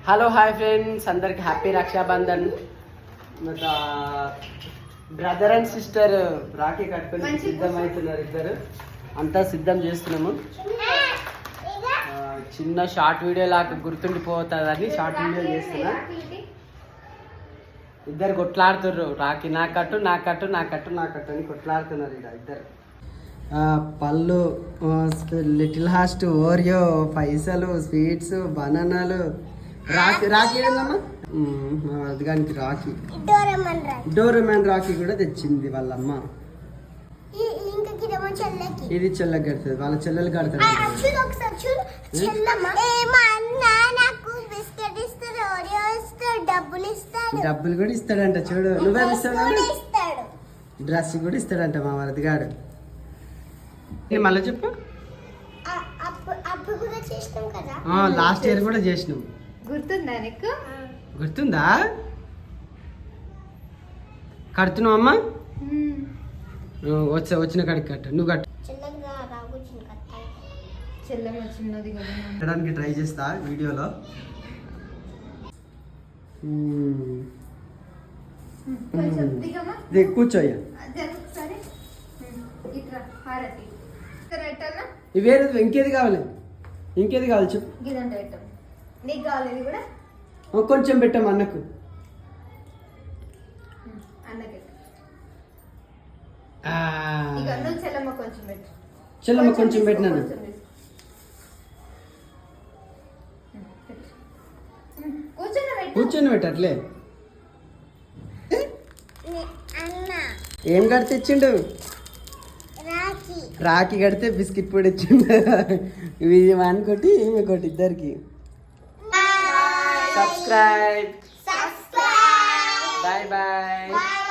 Hello hi friends, అందరికి happy Rakshabandhan. Brother and sister rakhi కట్టుకొని సిద్ధమవుతున్నారు. ఇద్దరు అంతా సిద్ధం చేస్తున్నాము. చిన్న షార్ట్ వీడియో లాగా గుర్తుండిపోతుందని షార్ట్ వీడియో చేస్తున్నా. ఇద్దరు కొట్లాడుతుర్రు, రాఖీ నా కట్టు నా కట్టు నా కట్టు నా కట్టు అని కొట్లాడుతున్నారు. ఇద్దరు పళ్ళు, లిటిల్ హాస్ట్, ఓరియో, పైసలు, స్వీట్స్, బనానాలు. రాఖీ రాఖీ ఏందమ్మా అదిగానికి రాఖీ డోరేమాన్ రాఖీ కూడా తెచ్చింది వాళ్ళమ్మ. ఇది చెల్లెకి కడుతుంది, వాళ్ళ చెల్లెలు కడతారు. డబ్బులు కూడా ఇస్తాడంట. చూడు నువ్వే ఇస్తాడు, డ్రెస్ కూడా ఇస్తాడంట మా వరదిగాడు. మళ్ళీ చెప్పు. లాస్ట్ ఇయర్ కూడా చేసినాం. గుర్తుందా నీకు? గుర్తుందా? కడుతున్నావు అమ్మా? వచ్చిన కాడికి కట్ట. నువ్వు కట్టు. కట్టడానికి ట్రై చేస్తా వీడియోలో. కూర్చోయ్యా. వేరే ఇంకేది కావాలి? ఇంకేది కావాలి చెప్పు. కొంచెం పెట్టాము అన్నకు. చెల్లమ్మ కొంచెం పెట్టినాను. కూర్చొని పెట్టట్లే. ఏం కడితే ఇచ్చిండు? రాఖీ కడితే బిస్కెట్ పొడి ఇచ్చిండు. ఇవి అనుకోటి ఈమె కొట్టి ఇద్దరికి. Subscribe. Bye bye.